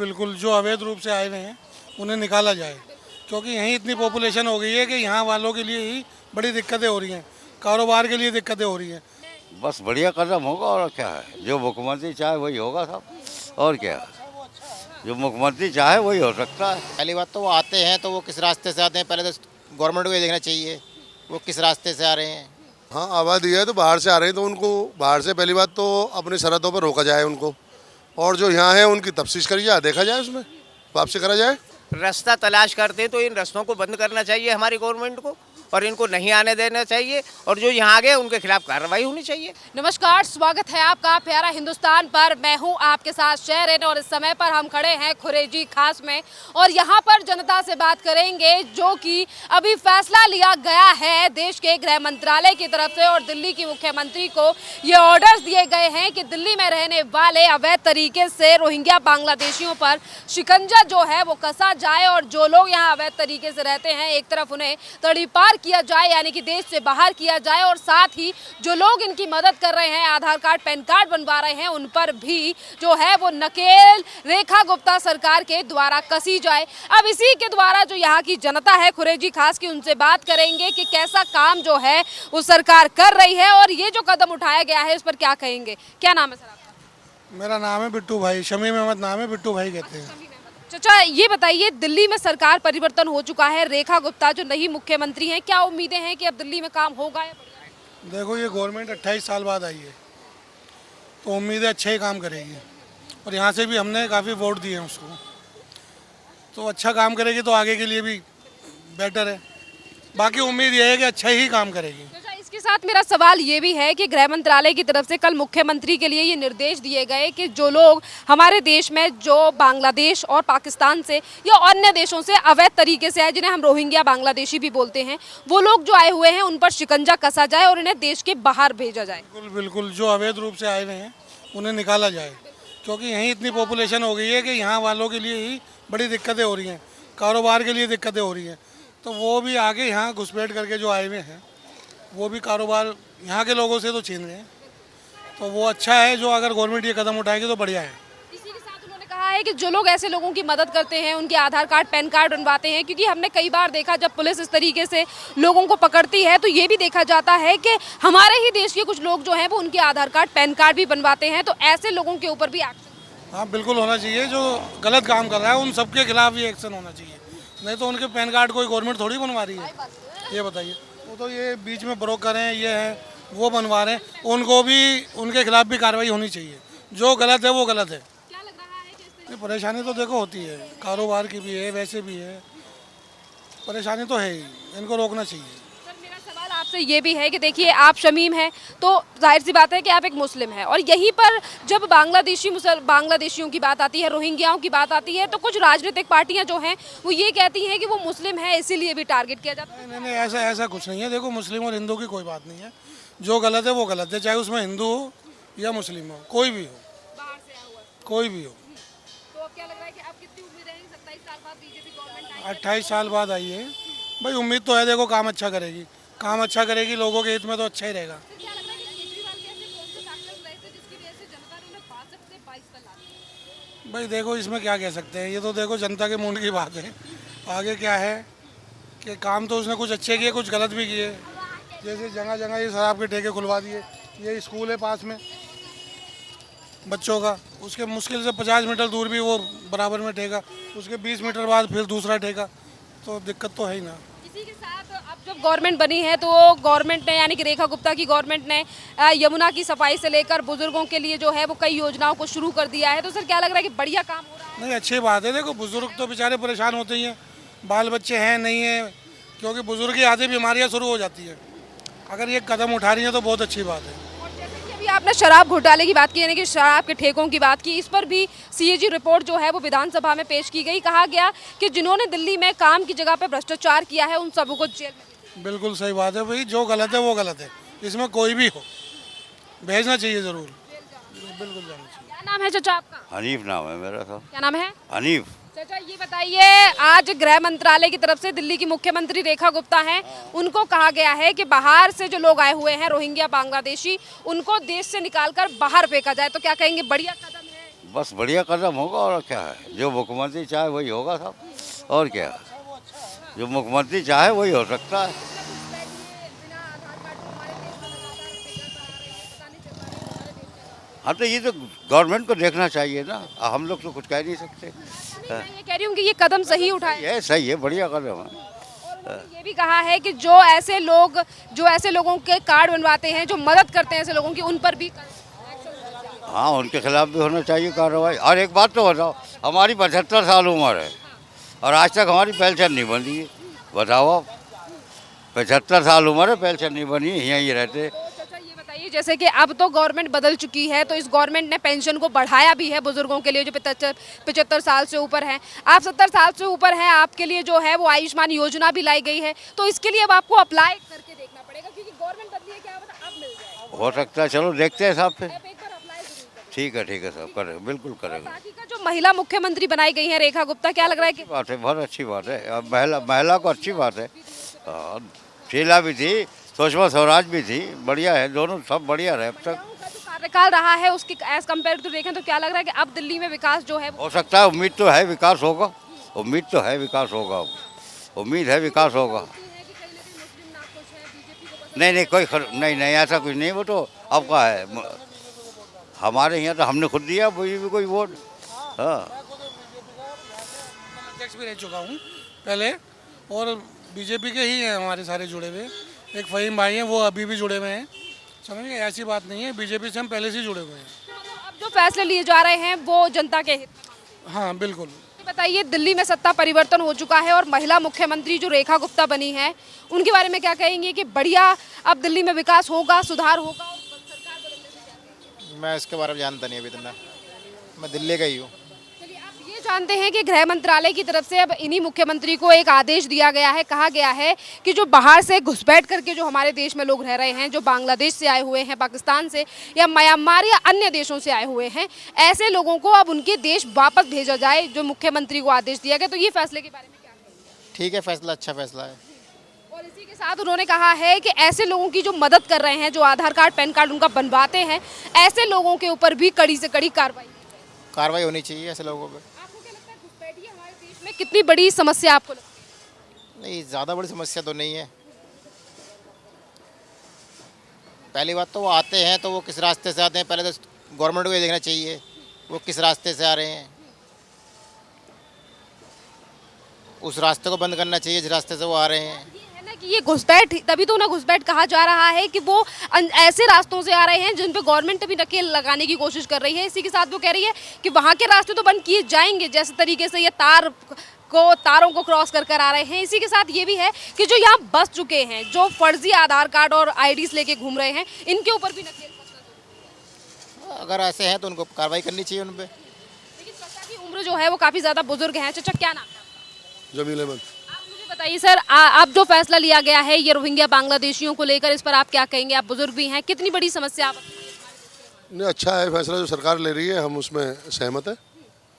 बिल्कुल, जो अवैध रूप से आए हुए हैं उन्हें निकाला जाए, क्योंकि यहीं इतनी पॉपुलेशन हो गई है कि यहाँ वालों के लिए ही बड़ी दिक्कतें हो रही हैं, कारोबार के लिए दिक्कतें हो रही हैं। बस बढ़िया कदम होगा और क्या है, जो मुख्यमंत्री चाहे वही होगा सब, और क्या है, जो मुख्यमंत्री चाहे वही हो सकता है। पहली बात तो वो आते हैं तो वो किस रास्ते से आते हैं, पहले तो गवर्नमेंट को ये देखना चाहिए वो किस रास्ते से आ रहे हैं। हाँ, आबादी है तो बाहर से आ रहे हैं तो उनको बाहर से पहली बात तो अपनी सरहदों पर रोका जाए उनको, और जो यहाँ है उनकी तफ्तीश करी जाए, देखा जाए उसमें वापसी करा जाए। रास्ता तलाश करते तो इन रास्तों को बंद करना चाहिए हमारी गवर्नमेंट को, और इनको नहीं आने देना चाहिए, और जो यहाँ आ गए उनके खिलाफ कार्रवाई होनी चाहिए। नमस्कार, स्वागत है आपका प्यारा हिंदुस्तान पर। मैं हूं आपके साथ शेरिन और इस समय पर हम खड़े हैं खुरेजी खास में और यहां पर जनता से बात करेंगे, जो कि अभी फैसला लिया गया है देश के गृह मंत्रालय की तरफ से और दिल्ली की मुख्यमंत्री को ये ऑर्डर्स दिए गए हैं कि दिल्ली में रहने वाले अवैध तरीके से रोहिंग्या बांग्लादेशियों पर शिकंजा जो है वो कसा जाए, और जो लोग यहाँ अवैध तरीके से रहते हैं एक तरफ उन्हें तड़ीपार किया जाए, यानी कि देश से बाहर किया जाए, और साथ ही जो लोग इनकी मदद कर रहे हैं, आधार कार्ड पैन कार्ड बनवा रहे हैं, उन पर भी जो है वो नकेल रेखा गुप्ता सरकार के द्वारा कसी जाए। अब इसी के द्वारा जो यहाँ की जनता है खुरेजी खास की, उनसे बात करेंगे कि कैसा काम जो है वो सरकार कर रही है और ये जो कदम उठाया गया है इस पर क्या कहेंगे। क्या नाम है सर आपका? मेरा नाम है बिट्टू भाई, शमीम अहमद नाम है, बिट्टू भाई कहते हैं। चाचा ये बताइए, दिल्ली में सरकार परिवर्तन हो चुका है, रेखा गुप्ता जो नई मुख्यमंत्री हैं, क्या उम्मीदें हैं कि अब दिल्ली में काम होगा या बढ़िया? देखो, ये गवर्नमेंट 28 साल बाद आई है तो उम्मीद है अच्छा ही काम करेगी, और यहाँ से भी हमने काफ़ी वोट दिए हैं उसको, तो अच्छा काम करेगी तो आगे के लिए भी बेटर है। बाकी उम्मीद ये है कि अच्छा ही काम करेगी। चाचा इसके साथ मेरा सवाल ये भी है कि गृह मंत्रालय की तरफ से कल मुख्यमंत्री के लिए ये निर्देश दिए गए कि जो लोग हमारे देश में जो बांग्लादेश और पाकिस्तान से या अन्य देशों से अवैध तरीके से आए, जिन्हें हम रोहिंग्या बांग्लादेशी भी बोलते हैं, वो लोग जो आए हुए हैं उन पर शिकंजा कसा जाए और इन्हें देश के बाहर भेजा जाए। बिल्कुल बिल्कुल, जो अवैध रूप से आए हुए हैं उन्हें निकाला जाए, क्योंकि यहीं इतनी पॉपुलेशन हो गई है कि यहाँ वालों के लिए ही बड़ी दिक्कतें हो रही हैं, कारोबार के लिए दिक्कतें हो रही हैं, तो वो भी आगे यहाँ घुसपैठ करके जो आए हुए हैं वो भी कारोबार यहाँ के लोगों से तो छीन रहे हैं, तो वो अच्छा है। जो अगर गवर्नमेंट ये कदम उठाएगी तो बढ़िया है। इसी के साथ उन्होंने कहा है कि जो लोग ऐसे लोगों की मदद करते हैं, उनके आधार कार्ड पैन कार्ड बनवाते हैं, क्योंकि हमने कई बार देखा जब पुलिस इस तरीके से लोगों को पकड़ती है तो ये भी देखा जाता है कि हमारे ही देश के कुछ लोग जो हैं वो उनके आधार कार्ड पैन कार्ड भी बनवाते हैं, तो ऐसे लोगों के ऊपर भी एक्शन। हाँ बिल्कुल होना चाहिए, जो गलत काम कर रहा है उन सबके खिलाफ भी एक्शन होना चाहिए, नहीं तो उनके पैन कार्ड कोई गवर्नमेंट थोड़ी बनवा रही है। ये बताइए, वो तो ये बीच में ब्रोकर हैं, ये हैं, वो बनवा रहे हैं, उनको भी उनके खिलाफ भी कार्रवाई होनी चाहिए। जो गलत है वो गलत है। क्या लग रहा है कि ये परेशानी तो देखो होती है, कारोबार की भी है, वैसे भी है, परेशानी तो है ही, इनको रोकना चाहिए। सर मेरा सवाल आपसे ये भी है कि देखिए, आप शमीम हैं तो जाहिर सी बात है कि आप एक मुस्लिम हैं, और यहीं पर जब बांग्लादेशियों की बात आती है, रोहिंग्याओं की बात आती है, तो कुछ राजनीतिक पार्टियां जो हैं वो ये कहती हैं कि वो मुस्लिम है इसीलिए भी टारगेट किया जाता है। नहीं नहीं, ऐसा कुछ नहीं है। देखो, मुस्लिम और हिंदू की कोई बात नहीं है, जो गलत है वो गलत है, चाहे उसमें हिंदू हो या मुस्लिम हो, कोई भी हो, बाहर से आया हुआ। कोई भी हो। तो अब क्या लग रहा है कि आप कितनी उम्मीद रहेंगी 27 साल बाद बीजेपी गवर्नमेंट आई? 28 साल बाद आई है भाई, उम्मीद तो है। देखो, काम अच्छा करेगी, काम अच्छा करेगी, लोगों के हित में तो अच्छा ही रहेगा। तो क्या लग रहा है कि केजरीवाल के ऐसे कौन से फैक्टर्स रहे थे जिसकी वजह से जनता ने उन्हें 62 से 22 तक ला दिया? भाई देखो, इसमें क्या कह सकते हैं, ये तो देखो जनता के मूड की बात है। आगे क्या है कि काम तो उसने कुछ अच्छे किए, कुछ गलत भी किए, जैसे जगह जगह ये शराब के ठेके खुलवा दिए। ये स्कूल है पास में बच्चों का, उसके मुश्किल से 50 मीटर दूर भी वो बराबर में ठेका, उसके 20 मीटर बाद फिर दूसरा ठेका, तो दिक्कत तो है ही ना। इसी के साथ अब जब गवर्नमेंट बनी है तो गवर्नमेंट ने, यानी कि रेखा गुप्ता की गवर्नमेंट ने यमुना की सफाई से लेकर बुजुर्गों के लिए जो है वो कई योजनाओं को शुरू कर दिया है, तो सर क्या लग रहा है कि बढ़िया काम हो रहा है? नहीं, अच्छी बात है। देखो, बुजुर्ग तो बेचारे परेशान होते ही हैं, बाल बच्चे हैं नहीं है, क्योंकि बुजुर्ग की आधी बीमारियाँ शुरू हो जाती हैं। अगर ये कदम उठा रही है तो बहुत अच्छी बात है। और जैसे कि अभी आपने शराब घोटाले की बात की, यानी कि शराब के ठेकों की बात की, इस पर भी सीएजी रिपोर्ट जो है वो विधानसभा में पेश की गई। कहा गया कि जिन्होंने दिल्ली में काम की जगह पे भ्रष्टाचार किया है उन सबको जेल में। बिल्कुल सही बात है भाई, जो गलत है वो गलत है, इसमें कोई भी हो भेजना चाहिए ज़रूर, बिल्कुल जाना चाहिए। क्या नाम है चाचा आपका? हनीफ नाम है मेरा तो। क्या नाम है हनीफ। चाचा? ये बताइए, आज गृह मंत्रालय की तरफ से दिल्ली की मुख्यमंत्री रेखा गुप्ता हैं, उनको कहा गया है कि बाहर से जो लोग आए हुए हैं रोहिंग्या बांग्लादेशी, उनको देश से निकालकर बाहर फेंका जाए, तो क्या कहेंगे? बढ़िया कदम है। बस बढ़िया कदम होगा और क्या है, जो मुख्यमंत्री चाहे वही होगा साहब, और क्या है, जो मुख्यमंत्री चाहे वही हो सकता है। हाँ तो ये तो गवर्नमेंट को देखना चाहिए ना, हम लोग तो कुछ कह नहीं सकते। मैं ये कह रही हूँ कि ये कदम सही उठाए। ये सही है, बढ़िया कदम है। उन्होंने ये भी कहा है कि जो ऐसे लोगों के कार्ड बनवाते हैं, जो मदद करते हैं ऐसे लोगों की, उन पर भी हाँ उनके खिलाफ भी होना चाहिए कार्रवाई। और एक बात तो बताओ, हमारी 75 साल उम्र है और आज तक हमारी पेंशन नहीं बनी है। बताओ आप, 75 साल उम्र है, पेंशन नहीं बनी, यहीं रहते। अच्छा ये बताइए, जैसे कि अब तो गवर्नमेंट बदल चुकी है, तो इस गवर्नमेंट ने पेंशन को बढ़ाया भी है बुजुर्गों के लिए जो 75 साल से ऊपर हैं। आप 70 साल से ऊपर हैं, आपके लिए जो है वो आयुष्मान योजना भी लाई गई है, तो इसके लिए अब आपको अप्लाई करके देखना पड़ेगा, क्योंकि गवर्नमेंट बदली है, क्या पता अब मिल जाए। हो सकता है, चलो देखते हैं साहब फिर। आप एक बार अप्लाई जरूर करें। ठीक है साहब, करें, बिल्कुल करेंगे। बाकी का जो महिला मुख्यमंत्री बनाई गई है रेखा गुप्ता, क्या लग रहा है कि बात है, बहुत अच्छी बात है। अब महिला को अच्छी बात है। शीला भी थी, सुषमा स्वराज भी थी, बढ़िया है, दोनों सब बढ़िया रहे अब तक। उनका जो कार्यकाल रहा है उसकी एज कम्पेयर टू देखें तो क्या लग रहा है कि अब दिल्ली में विकास जो है हो सकता है, उम्मीद तो है विकास होगा, उम्मीद तो है विकास होगा, उम्मीद है विकास होगा। नहीं नहीं ऐसा कुछ नहीं, वो तो आपका है, हमारे यहाँ तो हमने खुद दिया वही भी कोई वोट। हाँ अध्यक्ष भी रह चुका हूँ पहले, और बीजेपी के ही हैं हमारे सारे जुड़े हुए। एक फ़हीम भाई हैं, वो अभी भी जुड़े हुए हैं। समझ गए, ऐसी बात नहीं है, बीजेपी से हम पहले से ही जुड़े हुए हैं। अब जो फैसले लिए जा रहे हैं वो जनता के हित में। हाँ बिल्कुल। ये बताइए, दिल्ली में सत्ता परिवर्तन हो चुका है और महिला मुख्यमंत्री जो रेखा गुप्ता बनी है, उनके बारे में क्या कहेंगे कि बढ़िया अब दिल्ली में विकास होगा, सुधार होगा और सरकार बदलने से क्या कहेंगे? मैं इसके बारे में जानता नहीं अभी इतना, मैं दिल्ली का ही हूँ। चलिए, आप ये जानते हैं कि गृह मंत्रालय की तरफ से अब इन्हीं मुख्यमंत्री को एक आदेश दिया गया है, कहा गया है कि जो बाहर से घुसपैठ करके जो हमारे देश में लोग रह रहे हैं, जो बांग्लादेश से आए हुए हैं, पाकिस्तान से या म्यांमार या अन्य देशों से आए हुए हैं, ऐसे लोगों को अब उनके देश वापस भेजा जाए, जो मुख्यमंत्री को आदेश दिया गया। तो ये फैसले के बारे में क्या कहेंगे? ठीक है, फैसला अच्छा फैसला है। और इसी के साथ उन्होंने कहा है कि ऐसे लोगों की जो मदद कर रहे हैं, जो आधार कार्ड पैन कार्ड उनका बनवाते हैं, ऐसे लोगों के ऊपर भी कड़ी से कड़ी कार्रवाई होनी चाहिए ऐसे लोगों पर। आपको क्या लगता है घुसपैठी हमारे देश में कितनी बड़ी समस्या आपको लगती है? नहीं, ज़्यादा बड़ी समस्या तो नहीं है। पहली बात तो वो आते हैं तो वो किस रास्ते से आते हैं, पहले तो गवर्नमेंट को ये देखना चाहिए वो किस रास्ते से आ रहे हैं, उस रास्ते को बंद करना चाहिए जिस रास्ते से वो आ रहे हैं। ये है ना कि ये घुसपैठ, तभी तो उन्हें घुसपैठ कहा जा रहा है कि वो ऐसे रास्तों से आ रहे हैं जिन पे गवर्नमेंट भी नकेल लगाने की कोशिश कर रही है। इसी के साथ वो कह रही है कि वहाँ के रास्ते तो बंद किए जाएंगे, जैसे तरीके से ये तारों को क्रॉस कर आ रहे हैं। इसी के साथ ये भी है कि जो यहाँ बस चुके हैं, जो फर्जी आधार कार्ड और आईडीज लेके घूम रहे हैं, इनके ऊपर भी नकेल कसना चाहिए। अगर ऐसे हैं तो उनको कार्रवाई करनी चाहिए उन पर। लेकिन चाचा की उम्र जो है वो काफ़ी ज़्यादा बुजुर्ग हैं। चाचा क्या नाम है? जमील अहमद। आप मुझे बताइए सर, अब जो फैसला लिया गया है ये रोहिंग्या बांग्लादेशियों को लेकर, इस पर आप क्या कहेंगे? आप बुजुर्ग भी हैं, कितनी बड़ी समस्या आप नहीं, अच्छा है फैसला जो सरकार ले रही है, हम उसमें सहमत हैं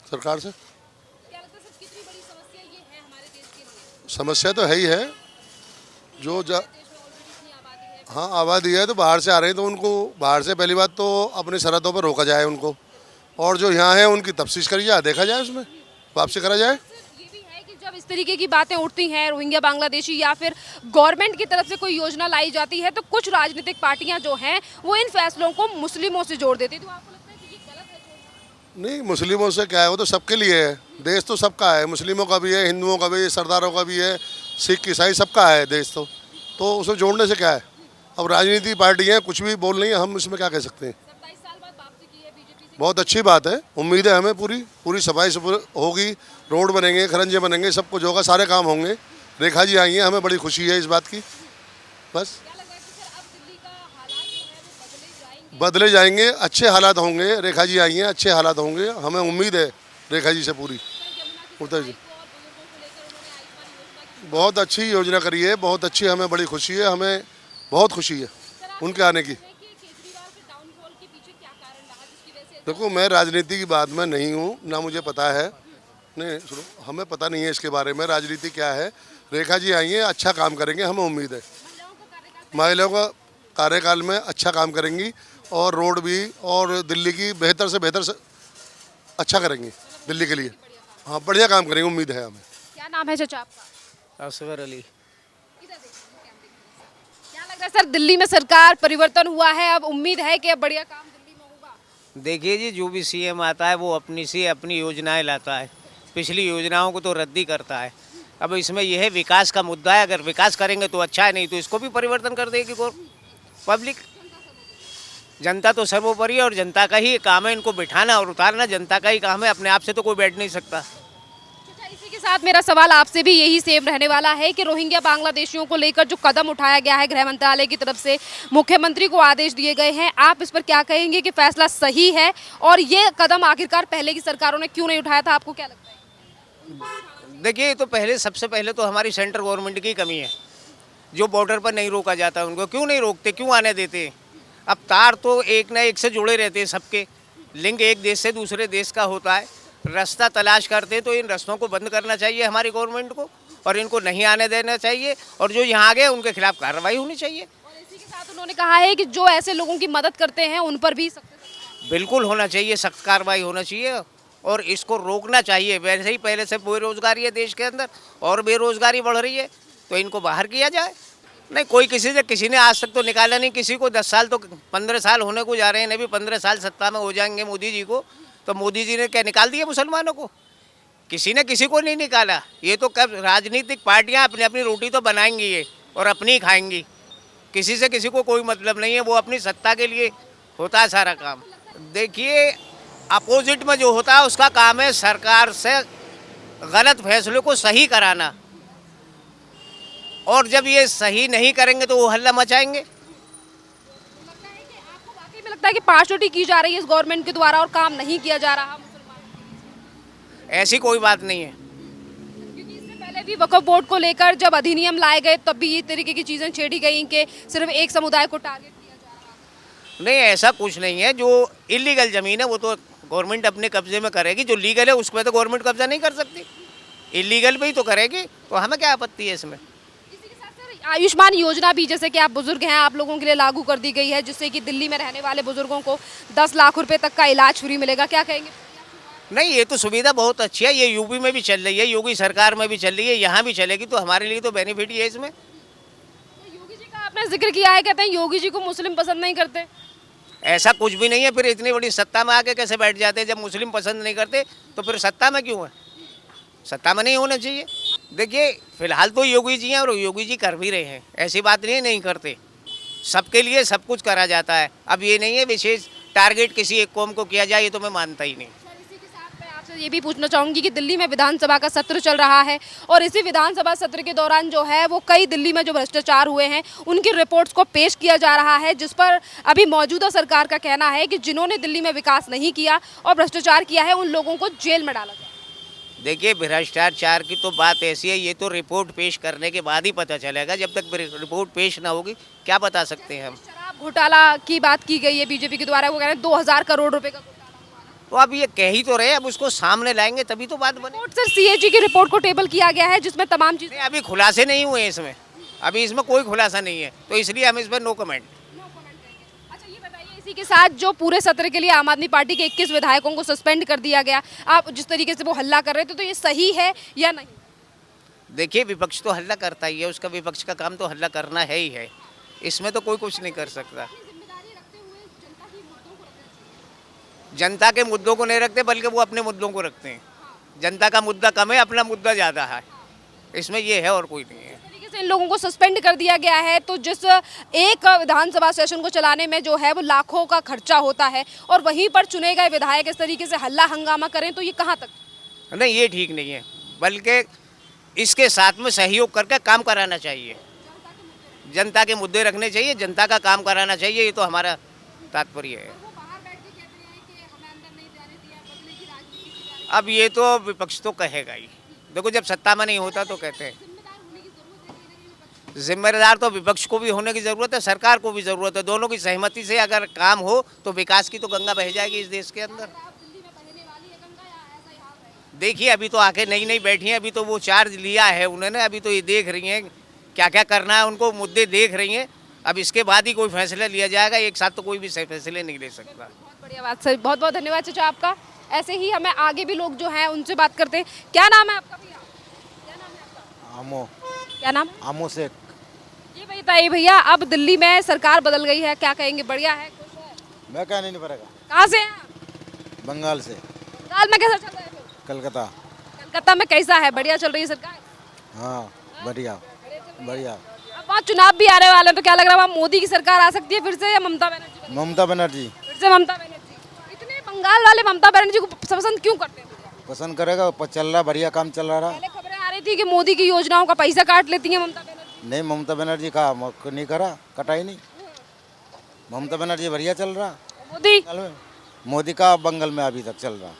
सरकार से। क्या लगता है सर, कितनी बड़ी समस्या ये है हमारे देश के लिए? समस्या तो है ही है, हाँ आबादी है तो बाहर से आ रहे हैं, तो उनको बाहर से पहली बात तो अपनी सरहदों पर रोका जाए उनको, और जो यहाँ है उनकी तफ्तीश करी जाए, देखा जाए, उसमें वापसी करा जाए। ये भी है कि जब इस तरीके की बातें उठती हैं, रोहिंग्या बांग्लादेशी या फिर गवर्नमेंट की तरफ से कोई योजना लाई जाती है, तो कुछ राजनीतिक पार्टियां जो हैं वो इन फैसलों को मुस्लिमों से जोड़ देती है। तो आपको लगता है कि ये गलत है जोड़ना? नहीं, मुस्लिमों से क्या है, वो तो सबके लिए है, देश तो सबका है, मुस्लिमों का भी है, हिंदुओं का भी है, सरदारों का भी है, सिख ईसाई सबका है देश, तो उसे जोड़ने से क्या है। अब राजनीति पार्टी है, कुछ भी बोल रही है, हम इसमें क्या कह सकते हैं। 27 साल बाद वापसी की है बीजेपी से। बहुत अच्छी बात है, उम्मीद है हमें पूरी सफाई होगी, रोड बनेंगे, खरंजे बनेंगे, सब कुछ होगा, सारे काम होंगे। रेखा जी आई हैं, हमें बड़ी खुशी है इस बात की। बस क्या लग रहा है कि सर अब दिल्ली का हालात जो है वो बदले जाएंगे, अच्छे हालात होंगे। रेखा जी आई हैं, अच्छे हालात होंगे, हमें उम्मीद है रेखा जी से पूरी। उत्तर जी बहुत अच्छी योजना करी है, बहुत अच्छी, हमें बड़ी खुशी है, हमें बहुत खुशी है उनके आने की। देखो, मैं राजनीति की बात में नहीं हूँ, ना मुझे पता है, नहीं सुनो, हमें पता नहीं है इसके बारे में राजनीति क्या है। रेखा जी आई हैं, अच्छा काम करेंगे, हमें उम्मीद है। महिलाओं का कार्यकाल में अच्छा काम करेंगी, और रोड भी, और दिल्ली की बेहतर से बेहतर अच्छा करेंगे दिल्ली के लिए। हाँ बढ़िया काम करेंगे, उम्मीद है हमें। क्या नाम है चाचा आपका? असवर अली। क्या लग रहा है सर, दिल्ली में सरकार परिवर्तन हुआ है, अब उम्मीद है कि अब बढ़िया काम दिल्ली में होगा? देखिए जी, जो भी सीएम आता है वो अपनी योजनाएं लाता है, पिछली योजनाओं को तो रद्द ही करता है। अब इसमें यह है विकास का मुद्दा है, अगर विकास करेंगे तो अच्छा है, नहीं तो इसको भी परिवर्तन कर देगी पब्लिक। जनता तो सर्वोपरि है और जनता का ही काम है इनको बिठाना और उतारना, जनता का ही काम है, अपने आप से तो कोई बैठ नहीं सकता। अच्छा, इसी के साथ मेरा सवाल आपसे भी यही सेम रहने वाला है कि रोहिंग्या बांग्लादेशियों को लेकर जो कदम उठाया गया है गृह मंत्रालय की तरफ से, मुख्यमंत्री को आदेश दिए गए हैं, आप इस पर क्या कहेंगे कि फैसला सही है और ये कदम आखिरकार पहले की सरकारों ने क्यों नहीं उठाया था, आपको क्या लगता है? देखिए, तो सबसे पहले तो हमारी सेंट्रल गवर्नमेंट की कमी है, जो बॉर्डर पर नहीं रोका जाता उनको क्यों नहीं रोकते, क्यों आने देते? अब तार तो एक ना एक से जुड़े रहते हैं, सबके लिंक एक देश से दूसरे देश का होता है, रास्ता तलाश करते तो इन रास्तों को बंद करना चाहिए हमारी गवर्नमेंट को और इनको नहीं आने देना चाहिए और जो यहाँ आ गए उनके खिलाफ कार्रवाई होनी चाहिए। और इसी के साथ उन्होंने कहा है कि जो ऐसे लोगों की मदद करते हैं उन पर भी सख्त बिल्कुल होना चाहिए, सख्त कार्रवाई होना चाहिए और इसको रोकना चाहिए। वैसे ही पहले से बेरोजगारी है देश के अंदर और बेरोजगारी बढ़ रही है, तो इनको बाहर किया जाए। नहीं, कोई किसी ने आज तक तो निकाला नहीं, किसी को 10 साल तो 15 साल होने को जा रहे हैं, नहीं भी 15 साल सत्ता में हो जाएंगे मोदी जी को, तो मोदी जी ने क्या निकाल दिया मुसलमानों को? किसी ने किसी को नहीं निकाला। ये तो कब राजनीतिक पार्टियां अपनी अपनी रोटी तो बनाएंगी ये और अपनी ही खाएंगी, किसी से किसी को कोई मतलब नहीं है, वो अपनी सत्ता के लिए होता है सारा काम। देखिए, अपोजिट में जो होता है उसका काम है सरकार से गलत फैसलों को सही कराना, और जब ये सही नहीं करेंगे तो वो हल्ला मचाएंगे। आपको वाकई में लगता है कि पार्शलिटी की जा रही है इस गवर्नमेंट के द्वारा और काम नहीं किया जा रहा मुसलमानों? ऐसी कोई बात नहीं है। क्योंकि इससे पहले भी वक्फ बोर्ड को लेकर जब अधिनियम लाए गए तब भी ये तरीके की चीजें छेड़ी गई कि सिर्फ एक समुदाय को टारगेट किया जा रहा है। नहीं, ऐसा कुछ नहीं है। जो इलीगल ज़मीन है वो तो गवर्नमेंट अपने कब्जे में करेगी, जो लीगल है उस पर तो गवर्नमेंट कब्जा नहीं कर सकती, इलीगल पे ही तो करेगी, तो हमें क्या आपत्ति है इसमें। आयुष्मान योजना भी, जैसे कि आप बुजुर्ग हैं, आप लोगों के लिए लागू कर दी गई है, जिससे कि दिल्ली में रहने वाले बुजुर्गों को 10 लाख रुपए तक का इलाज फ्री मिलेगा, क्या कहेंगे? नहीं, ये तो सुविधा बहुत अच्छी है, ये यूपी में भी चल रही है, योगी सरकार में भी चल रही है, यहाँ भी चलेगी, तो हमारे लिए तो बेनिफिट ही है इसमें। तो योगी जी का आपने जिक्र किया है, कहते हैं योगी जी को मुस्लिम पसंद नहीं करते। ऐसा कुछ भी नहीं है, फिर इतनी बड़ी सत्ता में आके कैसे बैठ जाते हैं? जब मुस्लिम पसंद नहीं करते तो फिर सत्ता में क्यों है? सत्ता में नहीं होना चाहिए। देखिए, फिलहाल तो योगी जी हैं और योगी जी कर भी रहे हैं, ऐसी बात नहीं है नहीं करते, सबके लिए सब कुछ करा जाता है। अब ये नहीं है विशेष टारगेट किसी एक कौम को किया जाए, ये तो मैं मानता ही नहीं। इसी के साथ मैं आपसे ये भी पूछना चाहूंगी कि दिल्ली में विधानसभा का सत्र चल रहा है और इसी विधानसभा सत्र के दौरान जो है वो कई दिल्ली में जो भ्रष्टाचार हुए हैं उनकी रिपोर्ट्स को पेश किया जा रहा है, जिस पर अभी मौजूदा सरकार का कहना है कि जिन्होंने दिल्ली में विकास नहीं किया और भ्रष्टाचार किया है उन लोगों को जेल में डाला जाए। देखिए, भ्रष्टाचार की तो बात ऐसी है, ये तो रिपोर्ट पेश करने के बाद ही पता चलेगा, जब तक रिपोर्ट पेश ना होगी क्या बता सकते हैं हम। शराब घोटाला की बात की गई है बीजेपी के द्वारा, वो कह रहे हैं 2000 करोड़ रुपए का घोटाला हुआ। तो अब ये कह ही तो रहे, अब उसको सामने लाएंगे तभी तो बात बने। सर, सीएजी की रिपोर्ट को टेबल किया गया है जिसमें तमाम चीजें, नहीं, अभी खुलासे नहीं हुए इसमें, अभी इसमें कोई खुलासा नहीं है, तो इसलिए हम इस पर नो कमेंट। अच्छा ये बताइए, इसी के साथ जो पूरे सत्र के लिए आम आदमी पार्टी के 21 विधायकों को सस्पेंड कर दिया गया, आप जिस तरीके से वो हल्ला कर रहे थे, तो ये सही है या नहीं? देखिए, विपक्ष तो हल्ला करता ही है, उसका विपक्ष का काम तो हल्ला करना है ही है, इसमें तो कोई कुछ नहीं कर सकता। जनता के मुद्दों को नहीं रखते, बल्कि वो अपने मुद्दों को रखते हैं। जनता का मुद्दा कम है, अपना मुद्दा ज़्यादा है, इसमें ये है और कोई नहीं है। से इन लोगों को सस्पेंड कर दिया गया है, तो जिस एक विधानसभा सेशन को चलाने में जो है वो लाखों का खर्चा होता है और वहीं पर चुने गए विधायक इस तरीके से हल्ला हंगामा करें, तो ये कहाँ तक? नहीं, ये ठीक नहीं है, बल्कि इसके साथ में सहयोग करके काम कराना चाहिए, जनता के मुद्दे रखने चाहिए, जनता का काम कराना चाहिए, ये तो हमारा तात्पर्य है। अब ये तो विपक्ष तो कहेगा ही, देखो जब सत्ता में नहीं होता तो कहते हैं। जिम्मेदार तो विपक्ष को भी होने की ज़रूरत है, सरकार को भी ज़रूरत है, दोनों की सहमति से अगर काम हो तो विकास की तो गंगा बह जाएगी इस देश के अंदर। देखिए, अभी तो आके नई नई बैठी हैं, अभी तो वो चार्ज लिया है उन्होंने, अभी तो ये देख रही हैं क्या क्या करना है उनको, मुद्दे देख रही हैं, अब इसके बाद ही कोई फैसला लिया जाएगा, एक साथ तो कोई भी फैसले नहीं ले सकता। बहुत बढ़िया बात सर, बहुत बहुत धन्यवाद चाचा आपका। ऐसे ही हमें आगे भी लोग जो हैं उनसे बात करते हैं। क्या नाम है आपका भैया? क्या नाम है आपका? आमो क्या नाम? आमो से ये बताइए भैया, अब दिल्ली में सरकार बदल गई है, क्या कहेंगे, बढ़िया है, खुश है? मैं कहने नहीं पड़ेगा। कहाँ से हैं आप? बंगाल से, बंगाल में कैसा चल रहा है फिर? कलकत्ता। कलकत्ता में कैसा है, बढ़िया चल रही है सरकार? हाँ बढ़िया बढ़िया। अब वहाँ चुनाव भी आने वाले हैं, तो क्या लग रहा है वहाँ मोदी की सरकार आ सकती है फिर से, या ममता बनर्जी? ममता बनर्जी फिर से ममता बनर्जी। इतने बंगाल वाले ममता बनर्जी को पसंद क्यों करते हैं? पसंद करेगा, चल रहा बढ़िया काम चल रहा। पहले खबरें आ रही थी कि मोदी की योजनाओं का पैसा काट लेती है ममता बनर्जी। नहीं, ममता बनर्जी का नहीं करा, कटाई नहीं। ममता बनर्जी बढ़िया चल रहा। मोदी मोदी का बंगाल में अभी तक चल रहा।